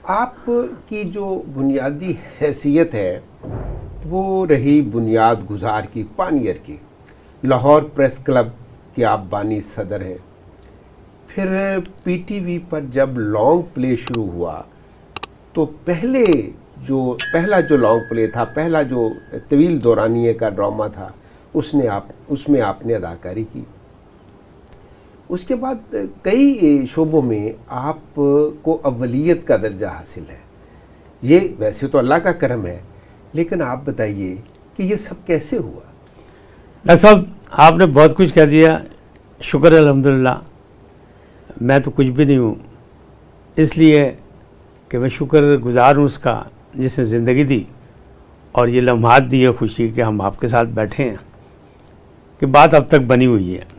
आपकी जो बुनियादी हैसियत है वो रही बुनियाद गुजार की, पानियर की। लाहौर प्रेस क्लब के आप बानी सदर हैं। फिर पीटीवी पर जब लॉन्ग प्ले शुरू हुआ तो पहला जो लॉन्ग प्ले था, पहला जो तवील दौरानिए का ड्रामा था, उसमें आपने अदाकारी की। उसके बाद कई शोबों में आपको अव्वलियत का दर्जा हासिल है। ये वैसे तो अल्लाह का करम है, लेकिन आप बताइए कि ये सब कैसे हुआ? डॉक्टर साहब, आपने बहुत कुछ कह दिया, शुक्र अल्हम्दुलिल्लाह। मैं तो कुछ भी नहीं हूँ, इसलिए कि मैं शुक्र गुजार हूँ उसका जिसने ज़िंदगी दी और ये लम्हात दी है खुशी कि हम आपके साथ बैठे हैं, कि बात अब तक बनी हुई है।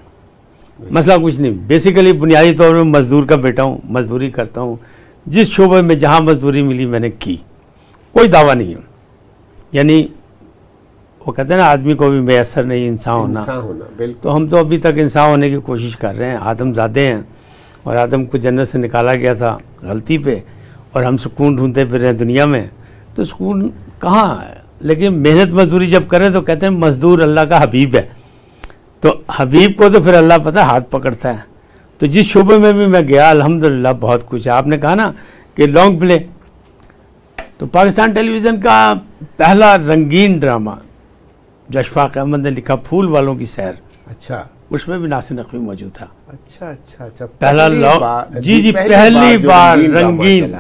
मसला कुछ नहीं, बेसिकली बुनियादी तौर पर मज़दूर का बेटा हूँ, मज़दूरी करता हूँ। जिस शोबे में जहाँ मज़दूरी मिली मैंने की, कोई दावा नहीं है। यानी वो कहते हैं ना, आदमी को भी मैसर नहीं इंसान होना, बिल्कुल। तो हम तो अभी तक इंसान होने की कोशिश कर रहे हैं। आदमजादे हैं और आदम को जन्नत से निकाला गया था गलती पे, और हम सुकून ढूंढते फिर रहे हैं दुनिया में। तो सुकून कहाँ है? लेकिन मेहनत मजदूरी जब करें तो कहते हैं मजदूर अल्लाह का हबीब है। तो हबीब को तो फिर अल्लाह पता है हाथ पकड़ता है। तो जिस शोबे में भी मैं गया अल्हम्दुलिल्लाह बहुत कुछ है। आपने कहा ना कि लॉन्ग प्ले, तो पाकिस्तान टेलीविज़न का पहला रंगीन ड्रामा जो अशफाक अहमद ने लिखा, फूल वालों की सैर, अच्छा, उसमें भी नासिर नकवी मौजूद था। अच्छा, पहला पहली बार रंगीन,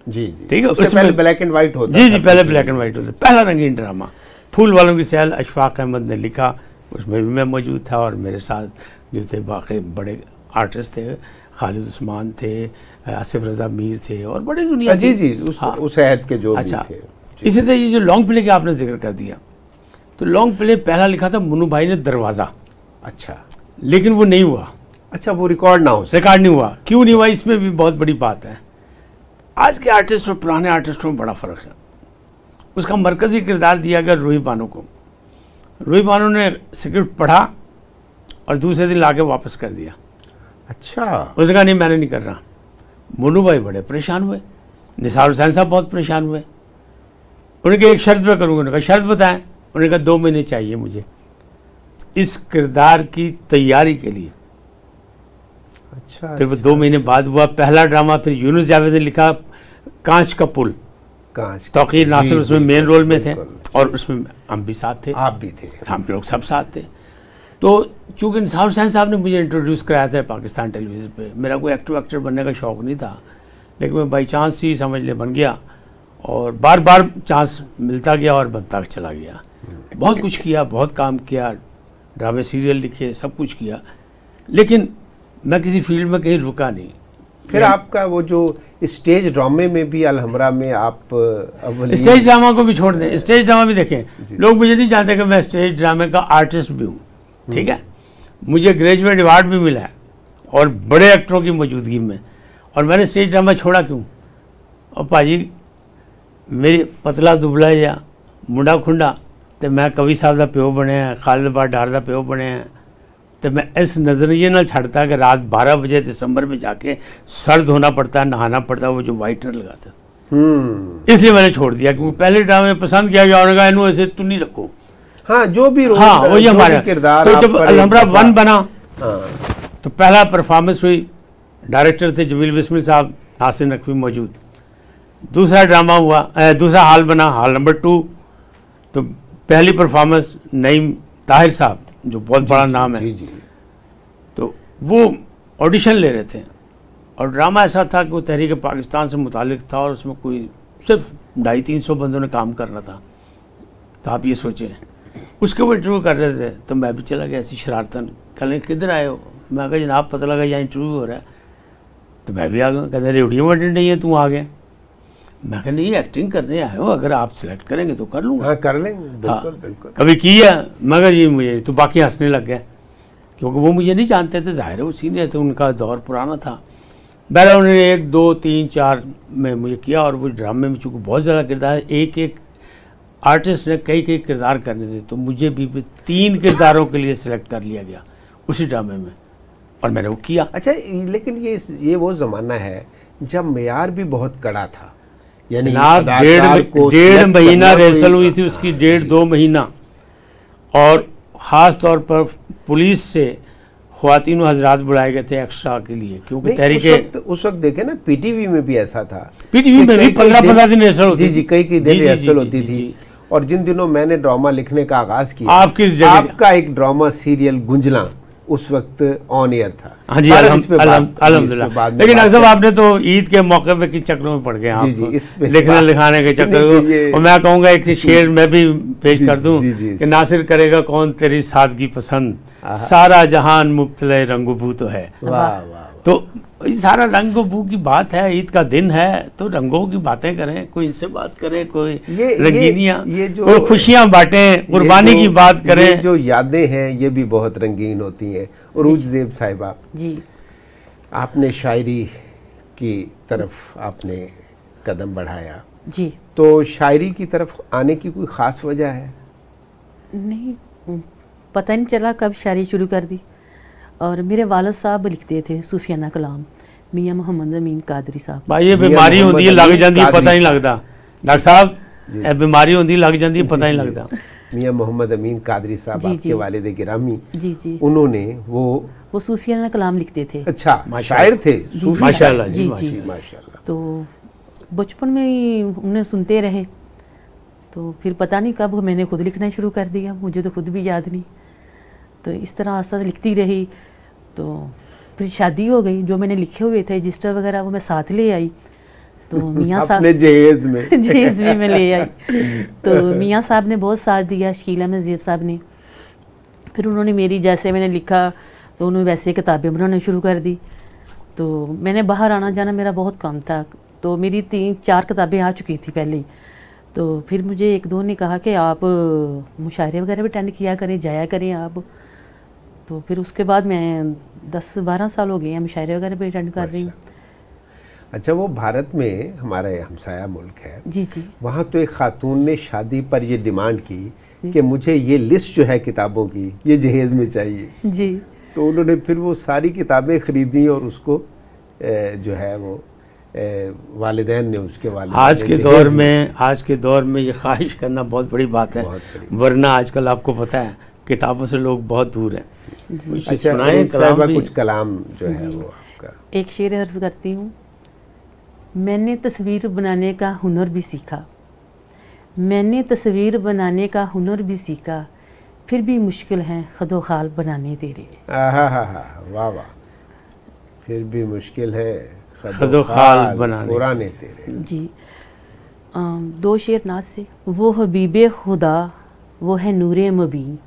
जी, ठीक है। उससे पहले ब्लैक एंड व्हाइट होता, जी, पहले ब्लैक एंड व्हाइट होता। पहला रंगीन ड्रामा फूल वालों की सैर अशफाक अहमद ने लिखा, उसमें भी मैं मौजूद था और मेरे साथ जो थे बाकी बड़े आर्टिस्ट थे, खालिद उस्मान थे, आसिफ रजा मीर थे और बड़ी दुनिया। जी, उस अहद के जो अच्छा भी थे। इसी तरह ये जो लॉन्ग प्ले का आपने जिक्र कर दिया, तो लॉन्ग प्ले पहला लिखा था मुन्नू भाई ने, दरवाज़ा। अच्छा, लेकिन वो नहीं हुआ। अच्छा, वो रिकॉर्ड नहीं हुआ। क्यों नहीं हुआ? इसमें भी बहुत बड़ी बात है। आज के आर्टिस्ट और पुराने आर्टिस्टों में बड़ा फ़र्क है। उसका मरकज़ी किरदार दिया गया रूही बानो को। रूही बानो ने स्क्रिप्ट पढ़ा और दूसरे दिन लाके वापस कर दिया। अच्छा, उसने कहा नहीं, मैंने नहीं कर रहा। मुन्नू भाई बड़े परेशान हुए, निसार हुसैन साहब बहुत परेशान हुए। उन्होंने कहा एक शर्त पे करूँगा। उन्होंने कहा शर्त बताएं। उन्होंने कहा 2 महीने चाहिए मुझे इस किरदार की तैयारी के लिए। अच्छा, फिर वो 2 महीने बाद हुआ पहला ड्रामा। फिर यूनुस जावेद ने लिखा कांच का पुल, तौकीर नासिर उसमें मेन रोल में थे और उसमें हम भी साथ थे, आप भी थे, हम लोग सब साथ थे। तो चूँकि निसार हुसैन साहब ने मुझे इंट्रोड्यूस कराया था पाकिस्तान टेलीविज़न पे, मेरा कोई एक्टर बनने का शौक़ नहीं था, लेकिन मैं बाई चांस ही समझ ले बन गया और बार बार चांस मिलता गया और बनता चला गया। बहुत कुछ किया, बहुत काम किया, ड्रामे सीरियल लिखे, सब कुछ किया, लेकिन मैं किसी फील्ड में कहीं रुका नहीं। फिर आपका वो जो स्टेज ड्रामे में भी अलहमरा में आप स्टेज ड्रामा को भी छोड़ दें, स्टेज ड्रामा भी देखें। लोग मुझे नहीं जानते कि मैं स्टेज ड्रामे का आर्टिस्ट भी हूँ, ठीक है। मुझे ग्रेजुएट अवार्ड भी मिला है और बड़े एक्टरों की मौजूदगी में, और मैंने स्टेज ड्रामा छोड़ा क्यों? और भाजी मेरी पतला दुबला या मुंडा खुंडा तो मैं कवि साहब का प्यो बने, खालिद डार का प्यो बने, तो मैं इस नज़रिए ना छड़ता कि रात 12 बजे दिसंबर में जाके सर धोना पड़ता है, नहाना पड़ता है, वो जो वाइटनर लगाता है। इसलिए मैंने छोड़ दिया क्योंकि पहले ड्रामे पसंद किया गया, उन्होंने कहा ऐसे तुम नहीं रखो। हाँ, जो भी रोल, हाँ, वही हमारा किरदार। तो जब अलहमरा 1 बना तो पहला परफॉर्मेंस हुई, डायरेक्टर थे जमील बिस्मिल साहब, नासिर नकवी मौजूद। दूसरा ड्रामा हुआ, दूसरा हाल बना, हाल नंबर 2, तो पहली परफॉर्मेंस नईम ताहिर साहब जो बहुत बड़ा नाम है, तो वो ऑडिशन ले रहे थे और ड्रामा ऐसा था कि वो तहरीक पाकिस्तान से मुतालिक था और उसमें कोई सिर्फ 250-300 बंदों ने काम करना था। तो आप ये सोचें, उसके वो इंटरव्यू कर रहे थे, तो मैं भी चला गया ऐसी शरारतन। कल किधर आए हो? मैं कहा जनाब पता लगा यहाँ इंटरव्यू हो रहा है। तो मैं भी आ गया। कहते रेडियो में नहीं है, तू आ गया। मैं कहा नहीं, एक्टिंग करने आए हो, अगर आप सिलेक्ट करेंगे तो कर लूँगा। हाँ, कर लेंगे, बिल्कुल बिल्कुल। कभी की है? मैं कहा जी मुझे तो, बाकी हंसने लग गया क्योंकि वो मुझे नहीं जानते थे, जाहिर है वो सीनियर थे, उनका दौर पुराना था। बहरहाल उन्होंने 1, 2, 3, 4 में मुझे किया और वो ड्रामे में चूँकि बहुत ज़्यादा किरदार, एक आर्टिस्ट ने कई किरदार करने थे, तो मुझे भी 3 किरदारों के लिए सिलेक्ट कर लिया गया उसी ड्रामे में और मैंने वो किया। अच्छा, लेकिन ये वो ज़माना है जब मेयार भी बहुत कड़ा था। यानी जनाब अदाकार को डेढ़ select महीना करना रिहर्सल कोई- हुई थी उसकी, हाँ, डेढ़ जी। 2 महीना। और ख़ास तौर पर पुलिस से ख्वातीन हजरात बुलाए गए थे एक्स्ट्रा के लिए, क्योंकि नहीं, तहरीके उस वक्त देखे ना पीटीवी में भी ऐसा था। पीटीवी में भी 15-15 दिन रिहर्सल होती जी जी, कई दिन जी, जी, रिहर्सल जी, होती जी, थी। जी। और जिन दिनों मैंने ड्रामा लिखने का आगाज किया, आप किस जगह? आपका एक ड्रामा सीरियल गुंजना उस वक्त ऑन एयर था। हाँ जी, भारत इस पे बात- इस पे अल्हम्दुलिल्लाह। बाद में लेकिन बात अक्सर करें। आपने तो ईद के मौके पे किस चक्रों में पड़ गए आप, जी, जी, इस पे लिखने बात- लिखाने के चक्कर नहीं, को। ये- और मैं कहूँगा एक शेर मैं भी पेश जी, कर दूं जी, जी। कि नासिर करेगा कौन तेरी सादगी पसंद, आहा। सारा जहान मुब्तले रंगो बू तो है। वाह वाह। तो ये सारा रंगो बू की बात है, ईद का दिन है तो रंगों की बातें करें, कोई इनसे बात करे, कोई रंगीनियाँ, ये जो- कोई खुशियाँ बांटें, कुर्बानी की बात ये करें। जो यादें हैं ये भी बहुत रंगीन होती हैं। उरूज ज़ेब साहिबा, जी। आपने शायरी की तरफ आपने कदम बढ़ाया, जी। तो शायरी की तरफ आने की कोई ख़ास वजह है? नहीं, पता नहीं चला कब शायरी शुरू कर दी। और मेरे वालिद साहब लिखते थे सूफियाना कलाम, मियाँ मोहम्मद अमीन कादरी साहब। भाई ये मियां बीमारी मोहम्मद होती है, लग अमीन जाती है, कादरी पता नहीं साहब। लगता। डॉक्टर साहब, ये बीमारी होती है, लग जाती है, पता नहीं जी, लगता। मियाँ मोहम्मद अमीन कादरी साहब, जी, आपके जी। वालिद गिरामी, जी जी, उन्होंने वो सूफियाना कलाम लिखते थे। अच्छा माशाअल्लाह। शायर थे, जी, सूफी माशाअल्लाह, शायर। जी, जी। माशाअल्लाह। तो बचपन में ही उन्हें सुनते रहे, तो फिर पता नहीं कब मैंने खुद लिखना शुरू कर दिया, मुझे तो खुद भी याद नहीं। तो इस तरह आस्ता लिखती रही। तो फिर शादी हो गई, जो मैंने लिखे हुए थे रजिस्टर वगैरह वो मैं साथ ले आई। तो मियाँ साहब अपने जहेज में जहेज में मैं ले आई। तो मियाँ साहब ने बहुत साथ दिया, शकील अहमद ज़ेब साहब ने। फिर उन्होंने मेरी, जैसे मैंने लिखा तो उन्होंने वैसे किताबें बनाना शुरू कर दी। तो मैंने बाहर आना जाना मेरा बहुत कम था, तो मेरी 3-4 किताबें आ चुकी थी पहले ही। तो फिर मुझे एक दो ने कहा कि आप मुशायरे वगैरह भी अटेंड किया करें, जाया करें आप। तो फिर उसके बाद मैं 10-12 साल हो गए हैं मुशायरे वगैरह भी अटेंड कर रही हूँ। अच्छा, वो भारत में हमारा हमसाया मुल्क है, जी जी। वहाँ तो एक खातून ने शादी पर ये डिमांड की कि मुझे ये लिस्ट जो है किताबों की ये जहेज में चाहिए। जी। तो उन्होंने फिर वो सारी किताबें खरीदी और उसको जो है वो वालिदैन ने, उसके वालिदैन आज ने के जहेज दौर में ये ख्वाहिश करना बहुत बड़ी बात है, बहुत बड़ी। वरना आजकल आपको पता है किताबों से लोग बहुत दूर हैं। कुछ अच्छा, सुनाएं उरूज कलाम साहिबा, भी। कुछ कलाम जो है वो आपका। एक शेर अर्ज करती हूँ। मैंने तस्वीर बनाने का हुनर भी सीखा, मैंने तस्वीर बनाने का हुनर भी सीखा, फिर भी मुश्किल है खदो खाल बनाने तेरे। आहा हा हा, वाह वाह। फिर भी मुश्किल है खदो खाल बनाने पुराने तेरे। जी। 2 शेर नाज से। वो हबीबे खुदा वो है नूरे मुबीन,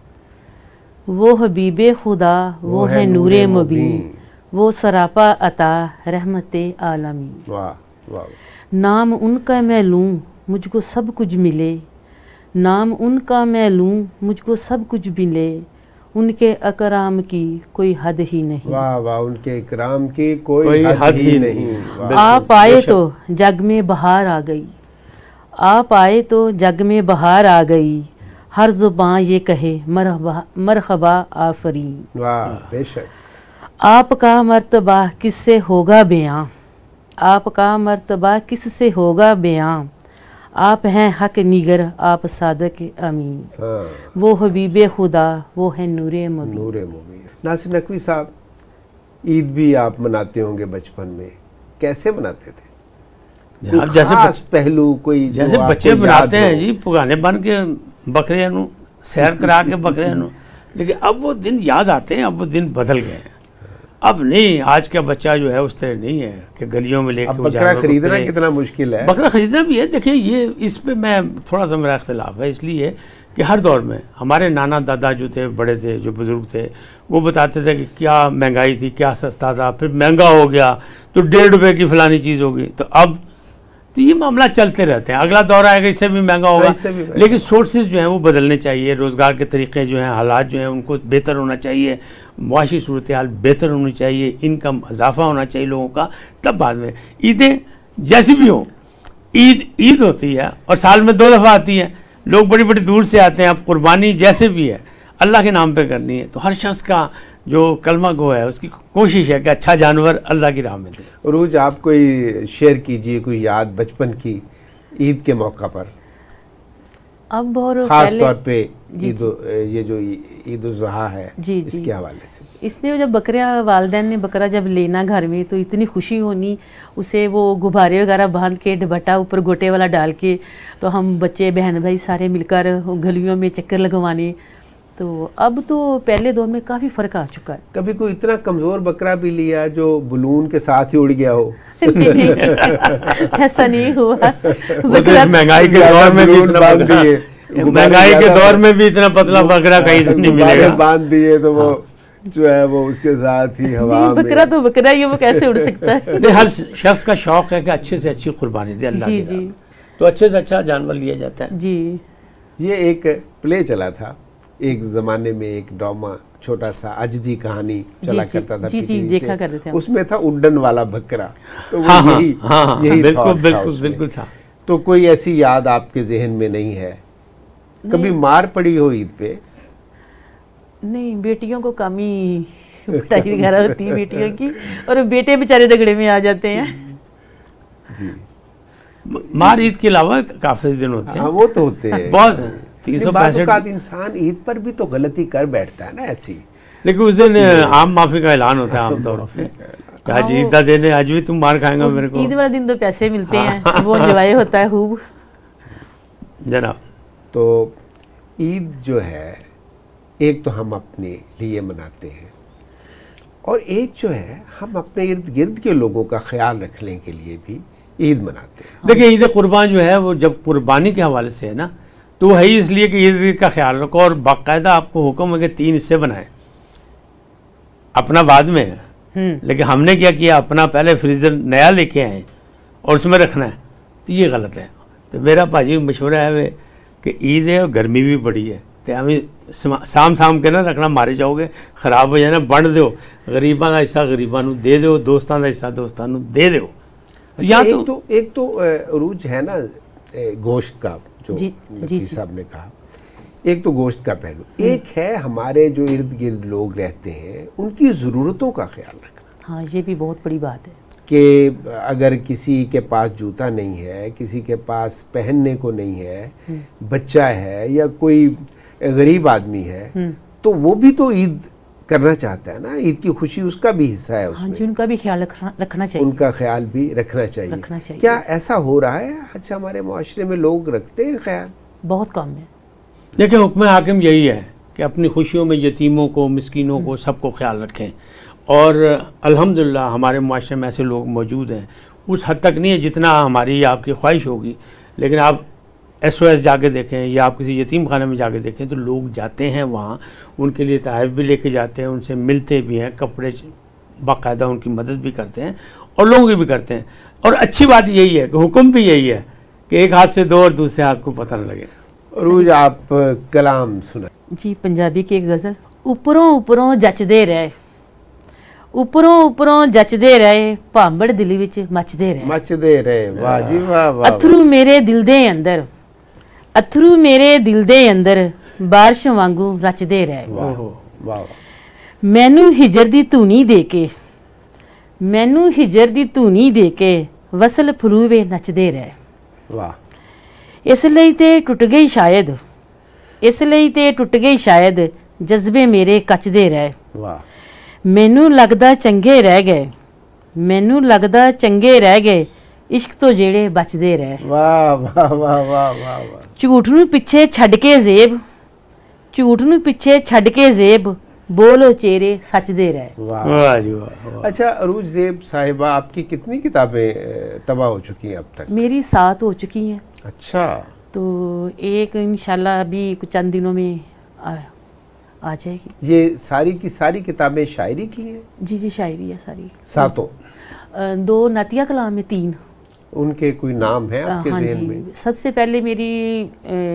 वो हबीबे खुदा वो है नूरे मुबीन, वो सरापा अता रहमते आलमी। वाह वाह। नाम उनका मैं लूँ मुझको सब कुछ मिले, नाम उनका मैं लूँ मुझको सब कुछ मिले, उनके अकराम की कोई हद ही नहीं। वाह वाह, उनके इकराम की कोई हद ही नहीं। वाह। आप आए तो जग में बहार आ गई, आप आए तो जग में बहार आ गई, हर जुबां ये कहे मरहबा मरहबा आफरीन। वाह, बेशक। आपका मर्तबा किससे होगा बयां, आपका मर्तबा किससे होगा बयां, आप हैं हक निगर आप सादक अमीन, हाँ, वो हबीबे खुदा वो है नूरे मुबीन। नूरे मुबीन। नासिर नकवी साहब, ईद भी आप मनाते होंगे बचपन में, कैसे मनाते थे? जनाब, कोई जैसे खास पहलू कोई जो जैसे आपको बच्चे याद बनाते हैं हो? जी, पुगाने बन के बकरे नु सैर करा के बकरे नु, लेकिन अब वो दिन याद आते हैं, अब वो दिन बदल गए हैं। अब नहीं, आज का बच्चा जो है उस तरह नहीं है कि गलियों में लेके अब बकरा खरीदना कितना मुश्किल है। बकरा खरीदना भी है। देखिए, ये इस पे मैं थोड़ा सा मेरा इख्तिलाफ है, इसलिए कि हर दौर में हमारे नाना दादा जो थे, बड़े थे, जो बुजुर्ग थे, वो बताते थे कि क्या महंगाई थी, क्या सस्ता था, फिर महंगा हो गया तो 1.5 रुपये की फलानी चीज़ होगी। तो अब तो ये मामला चलते रहते हैं, अगला दौर आएगा इससे भी महंगा होगा, इससे भी महंगा। लेकिन सोर्सेज जो हैं वो बदलने चाहिए, रोज़गार के तरीके जो हैं, हालात जो हैं उनको बेहतर होना चाहिए, मुआशी सूरत हाल बेहतर होनी चाहिए, इनकम इजाफा होना चाहिए लोगों का, तब बाद में ईदें जैसी भी हों, ईद होती है और साल में 2 दफ़ा आती है, लोग बड़ी बड़ी दूर से आते हैं। अब कुर्बानी जैसे भी है अल्लाह के नाम पे करनी है, तो हर शख्स का जो कलमा गो है उसकी कोशिश है कि अच्छा जानवर अल्लाह की राह में दे। रोज आप कोई शेयर कीजिए, कोई याद बचपन की ईद के मौका पर, अब और खास पहले तौर पे जी, ये जो ईद उल ज़ुहा है जी, इसके जी। हवाले से? इसमें जब बकरियां वालिदैन ने बकरा जब लेना घर में तो इतनी खुशी होनी, उसे वो गुब्बारे वगैरह बांध के दुपट्टा ऊपर गोटे वाला डाल के, तो हम बच्चे बहन भाई सारे मिलकर गलियों में चक्कर लगवाने। तो अब तो पहले दौर में काफ़ी फ़र्क आ चुका है। कभी कोई इतना कमज़ोर बकरा भी लिया जो बलून के साथ ही उड़ गया हो? ऐसा नहीं हुआ। वो तो महंगाई के दौर में भी इतना बांध दिए, महंगाई के दौर में भी इतना पतला बकरा कहीं से नहीं गुब्बारे मिलेगा। बांध दिए तो वो जो है वो उसके साथ ही हवा नहीं, बकरा तो बकरा ही है, वो कैसे उड़ सकता है। नहीं, हर शख्स का शौक है कि अच्छे से अच्छी कुर्बानी दे अल्लाह जी की जी राह में। तो अच्छे से अच्छा जानवर लिया जाता है। जी ये एक प्ले चला था एक ज़माने में, एक ड्रामा छोटा सा अजदी कहानी चला जी, करता था जी, जी, PTV देखा से। करते थे हम। उसमें था उड्डन वाला बकरा, तो वो हाँ, यही हाँ, यही बिल्कुल thought था बिल्कुल उसमें। बिल्कुल था। तो कोई ऐसी याद आपके जहन में नहीं है? कभी मार पड़ी हो ईद पे? नहीं, बेटियों को कम ही पिटाई वगैरह होती है बेटियों की, और बेटे बेचारे झगड़े में आ जाते हैं। जी मार ईद के अलावा काफी दिन होते हाँ, हैं, वो तो होते हैं। बहुत लेकिन बाद 365। औक़ात इंसान ईद पर भी तो गलती कर बैठता है ना ऐसी। लेकिन उस दिन आम माफी का ऐलान होता है आमतौर पे कि आज ईद का दिन है, आज भी तुम मार खाएंगा मेरे को। ईद वाला दिन तो पैसे मिलते हैं, वो एंजॉय होता है खूब। जनाब तो ईद जो है एक तो हम अपने लिए मनाते हैं, और एक जो है हम अपने इर्द गिर्द के लोगों का ख्याल रखने के लिए भी ईद मनाते हैं। देखिए, ईद कुर्बान जो है वो जब कुर्बानी के हवाले से है ना, तो वो है ही इसलिए कि ईद का ख्याल रखो, और बाकायदा आपको हुक्म है कि 3 हिस्से बनाए, अपना बाद में है। लेकिन हमने क्या किया, अपना पहले फ्रीजर नया लेके आए और उसमें रखना है, तो ये गलत है। तो मेरा भाजी मशवरा है वे कि ईद है और गर्मी भी बड़ी है, तो हमें साम के ना रखना, मारे जाओगे खराब हो जाए ना, बंड दो, गरीबां का हिस्सा गरीबां नूं दे दो, दोस्तां का हिस्सा दोस्तां नूं दे दो। तो या एक तो अरूज है ना गोश्त का, जो जी, नकवी जी। साहब ने कहा, एक तो गोश्त का पहलू, एक है हमारे जो इर्द गिर्द लोग रहते हैं उनकी ज़रूरतों का ख्याल रखना। हाँ, ये भी बहुत बड़ी बात है कि अगर किसी के पास जूता नहीं है, किसी के पास पहनने को नहीं है, बच्चा है या कोई गरीब आदमी है, तो वो भी तो ईद करना चाहता है ना, ईद की खुशी उसका भी हिस्सा है हाँ उसमें। जी, उनका भी ख्याल रखना चाहिए। उनका ख्याल भी रखना चाहिए। क्या ऐसा हो रहा है आज हमारे माशरे में? लोग रखते हैं ख्याल? बहुत कम है। देखिए, हुक्म हाकिम यही है कि अपनी खुशियों में यतीमों को, मिस्कीनों को, सबको ख्याल रखें। और अल्हम्दुलिल्लाह हमारे माशरे में ऐसे लोग मौजूद हैं, उस हद तक नहीं है जितना हमारी आपकी ख्वाहिश होगी, लेकिन आप SOS जाके देखें या आप किसी यतीम खाने में जाके देखें तो लोग जाते हैं वहाँ, उनके लिए तहफ़ भी लेके जाते हैं, उनसे मिलते भी हैं, कपड़े बाकायदा उनकी मदद भी करते हैं और लोग भी करते हैं। और अच्छी बात यही है कि हुक्म भी यही है कि एक हाथ से दो और दूसरे हाथ को पता न लगे। रोज आप कलाम सुना जी, पंजाबी की एक गज़ल। उपरों उपरों जचदे रहे, उपरों उपरों जचदे रहे, भांबड़ दिल विच मचदे रहे, मचदे रहे। वाह जी वाह वाह। अथरू मेरे दिल दे अंदर, अथरू मेरे दिल दे अंदर, बारिश वांगू रचदे रहे। वाह वाह। मैनू हिजर दी धूनी दे के, मैनू हिजर दी धूनी दे के, वसल फरूवे नचदे रहे। वाह। इस लई ते टुट गई शायद, इस लई ते टुट गई शायद, जज्बे मेरे कचदे रहे। वाह। मैनू लगदा चंगे रह गए, मैनू लगदा चंगे रह गए, इश्क तो जेड़े बचदे रहे। वाह वाह वाह वाह वाह वाह। झूठ नू पिछे छड़ के जेब, झूठ नू पिछे छड़ के जेब, बोलो चेहरे सचदे रहे। वाह जी वाह। अच्छा अरूज ज़ेब साहिबा, आपकी कितनी किताबें तबाह हो चुकी हैं अब तक? मेरी 7 हो चुकी हैं। अच्छा। तो एक इंशाल्लाह अभी कुछ चंद दिनों में आ जाएगी। ये सारी की सारी किताबें शायरी की हैं? जी जी, शायरी है सारी। 7? 2 नातिया कलाम में 3। उनके कोई नाम है आपके हाँ ज़हन जी, में? सबसे पहले मेरी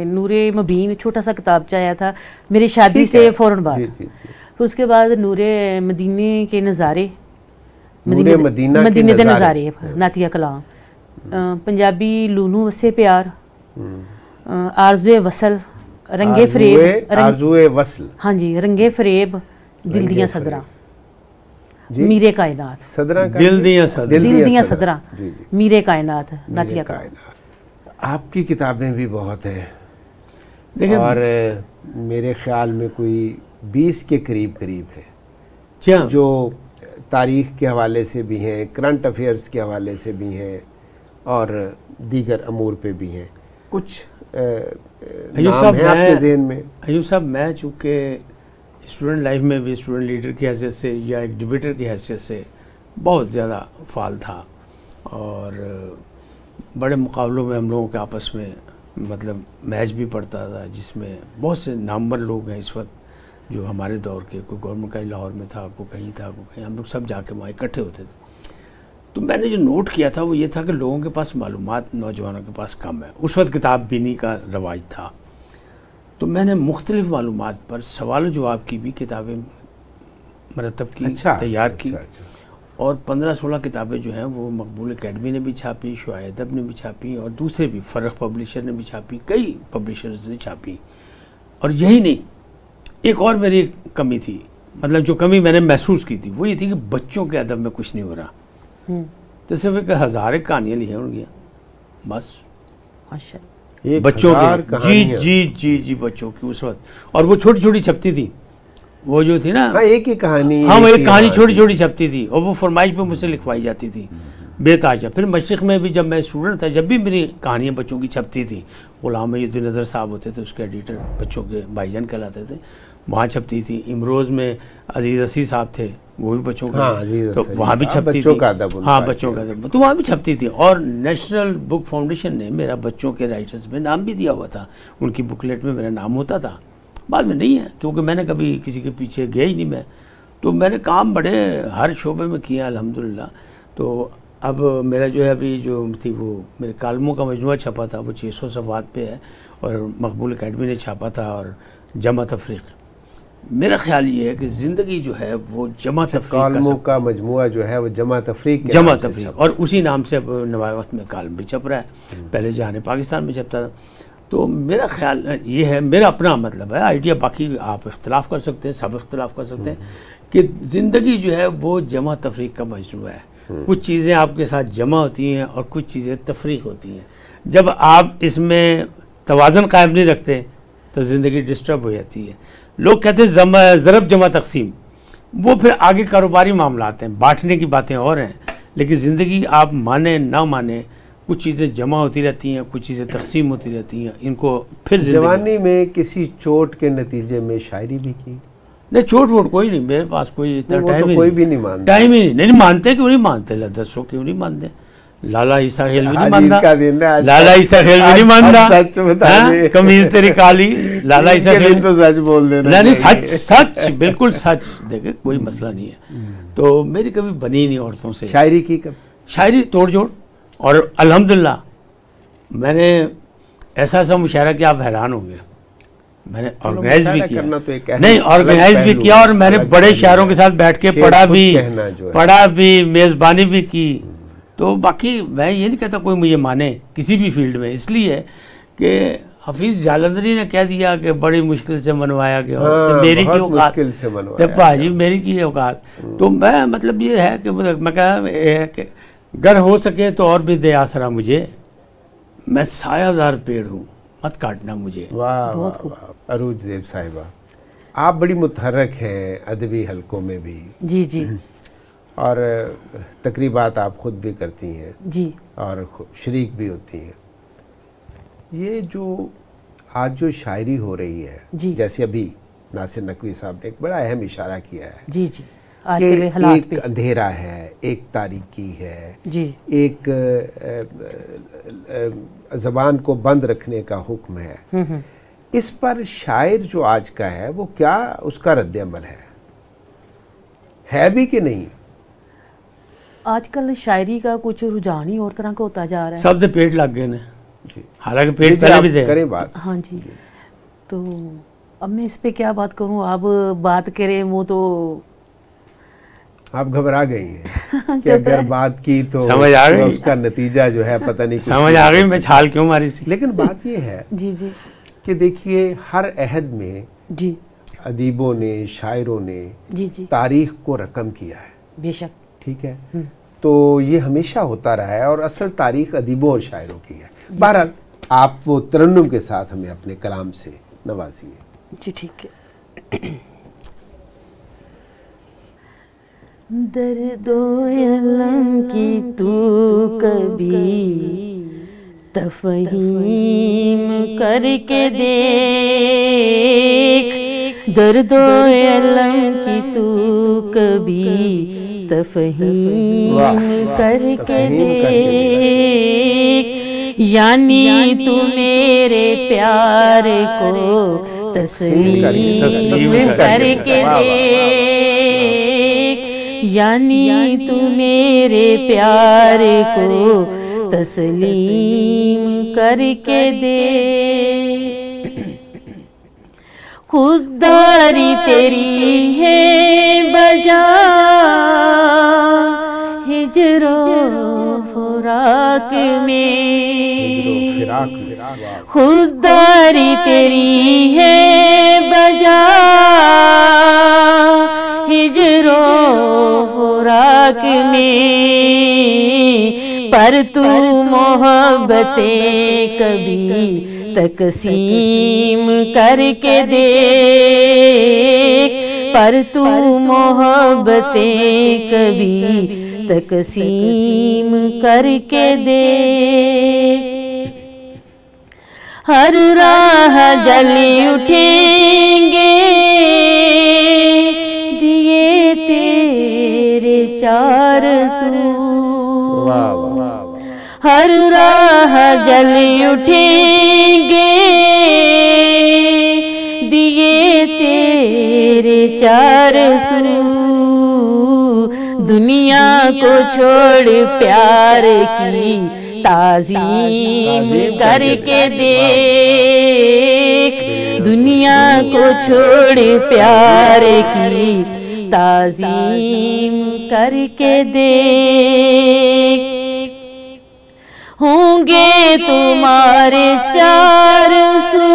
नूरे मुबीन छोटा सा किताबचा आया था मेरी शादी से फ़ौरन बाद। जी जी जी। फिर उसके बाद नूरे मदीने के नज़ारे, नूरे मदीना के मदीने दे नज़ारे। नज़ारे नातिया कलाम, पंजाबी लूनू वसे प्यार, आरज़ुए वसल, रंगे फरेब, आरज़ुए वसल। हाँ जी, रंगे फरेब, दिल दियां सदरा, मीरे कायनात। सदरा का दिल दियां सदरा, दिल दियां सदरा, जी जी। मीरे कायनात, नातिया कलाम। आपकी किताबें भी बहुत हैं देखिए, और मेरे ख्याल में कोई 20 के करीब है क्या जो तारीख़ के हवाले से भी हैं, करंट अफेयर्स के हवाले से भी हैं और दीगर अमूर पे भी हैं। कुछ नाम हैं आपके जहन में? अयूब साहब, मैं चूँकि स्टूडेंट लाइफ में भी स्टूडेंट लीडर की हैसियत से या एक डिबेटर की हैसियत से बहुत ज़्यादा फ़ाल था और बड़े मुकाबलों में हम लोगों के आपस में मतलब मैच भी पड़ता था, जिसमें बहुत से नामवर लोग हैं इस वक्त जो हमारे दौर के, कोई गवर्नमेंट का लाहौर में था, कोई कहीं था, कोई कहीं, हम लोग सब जाके वहाँ इकट्ठे होते थे। तो मैंने जो नोट किया था वो ये था कि लोगों के पास मालूमात नौजवानों के पास कम है। उस वक्त किताब बीनी का रवाज था, तो मैंने मुख्तलिफ मालूमात पर सवाल जवाब की भी किताबें मरतब की, तैयार की। और 15-16 किताबें जो हैं वो मकबूल एकेडमी ने भी छापी, शुआए अदब ने भी छापी और दूसरे भी फ़र्क पब्लिशर ने भी छापी, कई पब्लिशर्स ने छापी। और यही नहीं, एक और मेरी कमी थी, मतलब जो कमी मैंने महसूस की थी वो ये थी कि बच्चों के अदब में कुछ नहीं हो रहा। तो सिर्फ एक 1000 कहानियाँ लिखी होंगी बस, बच्चों की। जी बच्चों की उस वक्त, और वो छोटी छोटी छपती थी, वो जो थी ना, एक ही कहानी, हाँ वो एक कहानी छोटी छोटी छपती थी और वो फरमाइश पे मुझसे लिखवाई जाती थी बेताजा। फिर मशरिक़ में भी जब मैं स्टूडेंट था, जब भी मेरी कहानियाँ बच्चों की छपती थी, गुलाम महीउद्दीन नज़र साहब होते थे, उसके एडिटर बच्चों के भाईजान कहलाते थे, वहाँ छपती थी। इमरोज़ में अजीज़ असी साहब थे, वो भी बच्चों का, तो वहाँ भी छपती थी। हाँ, बच्चों का अदब, तो वहाँ भी छपती थी। और नेशनल बुक फाउंडेशन ने मेरा बच्चों के राइटर्स में नाम भी दिया हुआ था, उनकी बुकलेट में मेरा नाम होता था। बाद में नहीं है, क्योंकि मैंने कभी किसी के पीछे गया ही नहीं मैं, तो मैंने काम बड़े हर शोबे में किया अल्हम्दुलिल्लाह। तो अब मेरा जो है अभी जो थी वो मेरे कालमों का मजमुआ छपा था, वो 600 सफ़हात पे है और मकबूल एकेडमी ने छापा था, और जमा तफरीक। मेरा ख्याल ये है कि ज़िंदगी जो है वो जमा तफरीक, कालमों का मजमुआ जो है वो जमा तफरीक, और उसी नाम से अब नवाए वक्त में कालम भी छप रहा है। पहले जहान पाकिस्तान में छपता था। तो मेरा ख्याल ये है, मेरा अपना मतलब है आइडिया, बाकी आप इख्तलाफ कर सकते हैं, सब इख्तलाफ कर सकते हैं, कि ज़िंदगी जो है वो जमा तफरीक का मजमुआ है। कुछ चीज़ें आपके साथ जमा होती हैं और कुछ चीज़ें तफरीक होती हैं। जब आप इसमें तवाज़न कायम नहीं रखते तो ज़िंदगी डिस्टर्ब हो जाती है। लोग कहते हैं ज़रब जमा तकसीम, वो फिर आगे कारोबारी मामला आते हैं, बांटने की बातें और हैं। लेकिन ज़िंदगी आप माने ना माने, कुछ चीज़ें जमा होती रहती हैं, कुछ चीज़ें तकसीम होती रहती हैं। इनको फिर जवानी में किसी चोट के नतीजे में शायरी भी की? नहीं, चोट वोट कोई नहीं, मेरे पास कोई इतना टाइम ही कोई भी नहीं मानता, टाइम ही नहीं मानते। क्यों नहीं मानते? दसो क्यों नहीं मानते? लाला ईसा खेल भी नहीं मानता, लाला ईसा खेल भी नहीं मानता, सच बता, कमीज तेरी काली, लाला ईसा खेल तो सच बोल देना। नहीं, सच बिल्कुल सच। देखे कोई मसला नहीं है। तो मेरी कभी बनी नहीं औरतों से। शायरी की कब? शायरी तोड़ जोड़, और अल्हम्दुलिल्लाह मैंने ऐसा मुशायरा कि आप हैरान होंगे, मैंने ऑर्गेनाइज भी किया, नहीं ऑर्गेनाइज भी किया, और मैंने बड़े शायरों के साथ बैठ के पढ़ा भी, मेज़बानी भी की। तो बाकी मैं ये नहीं कहता कोई मुझे माने किसी भी फील्ड में, इसलिए कि हफीज़ जालंधरी ने कह दिया कि बड़ी मुश्किल से मनवाया गया, तो मेरी की औकात, तो भाजी मेरी की औकात। तो मैं मतलब ये है कि मैं कहा अगर हो सके तो और भी दे आसरा मुझे, मैं सायादार पेड़ हूँ, मत काटना मुझे। वाह अरूज ज़ेब साहिबा, आप बड़ी मुतहर्रक हैं अदबी हलकों में भी। जी और तकरीबात आप ख़ुद भी करती हैं जी, और शरीक भी होती हैं। ये जो आज जो शायरी हो रही है जी, जैसे अभी नासिर नकवी साहब ने एक बड़ा अहम इशारा किया है जी जी, आज के हालात एक अंधेरा है, एक तारीकी है जी, एक ज़बान को बंद रखने का हुक्म है। इस पर शायर जो आज का है वो क्या उसका रद्द अमल है भी कि नहीं? आजकल शायरी का कुछ रुझान ही और तरह का होता जा रहा है। सब पेट लग गए ने, हालांकि पेट पहले भी थे। करें बात। हाँ जी, तो अब मैं इस पे क्या बात करूं? आप बात करें वो तो आप घबरा गई हैं कि अगर बात की तो समझ आ गई, उसका नतीजा जो है पता नहीं समझ आ गई मैं छाल क्यों मारी थी। लेकिन बात ये है जी जी कि देखिए हर अहद में जी अदीबों ने, शायरों ने जी जी तारीख को रकम किया है, बेशक, ठीक है। तो ये हमेशा होता रहा है और असल तारीख अदीबों और शायरों की है। बहरहाल आप वो तरन्नुम के साथ हमें अपने कलाम से नवाजिए। जी ठीक है। दर्दो अलम की तू कभी तफहीम करके देख, दर्दो अलम की तू कभी तफहीम करके देख, यानी तू मेरे प्यार को तस्लीम करके देख, यानी तू मेरे प्यार को तस्लीम करके दे। खुददारी तेरी है बजा हिजरो फराक में, खुददारी तेरी है बजा हिजरो फराक में, पर तू मोहब्बतें कभी तकसीम करके देख, पर तू मोहब्बतें कभी तकसीम करके देख। हर राह जली उठेंगे दिए तेरे चार सू, हर राह जली उठेंगे दिए तेरे चार सू, दुनिया को छोड़ प्यार की ताज़ीम करके देख, दुनिया को छोड़ प्यार की ताज़ीम करके देख। होंगे तुम्हारे चार सू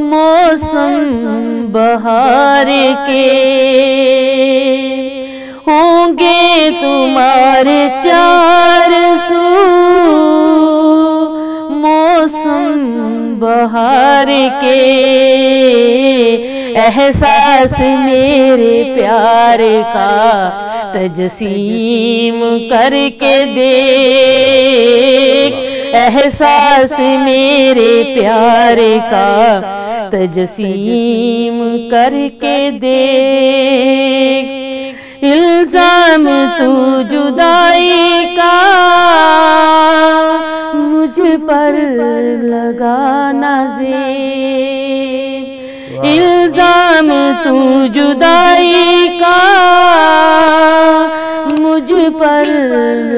मौसम बहार के, होंगे तुम्हारे चार सू मौसम बहार के, एहसास मेरे प्यार का तजसीम करके देख, एहसास मेरे प्यार का तजसीम करके देख। इल्जाम तू जुदाई का मुझ पर लगाना ज़े, इल्जाम तू जुदाई का मुझ पर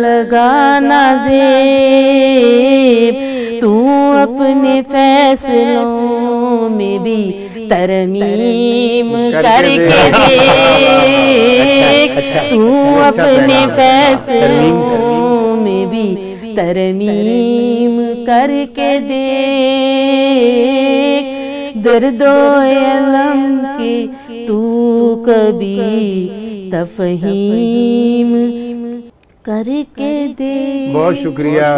लगाना ज़ेब, तू अपने फैसलों में भी तरमीम करके देख, तू अपने फैसलों में भी तरमीम करके देख। दर्दो अलम की तू कभी तफहीम करके दे। बहुत शुक्रिया।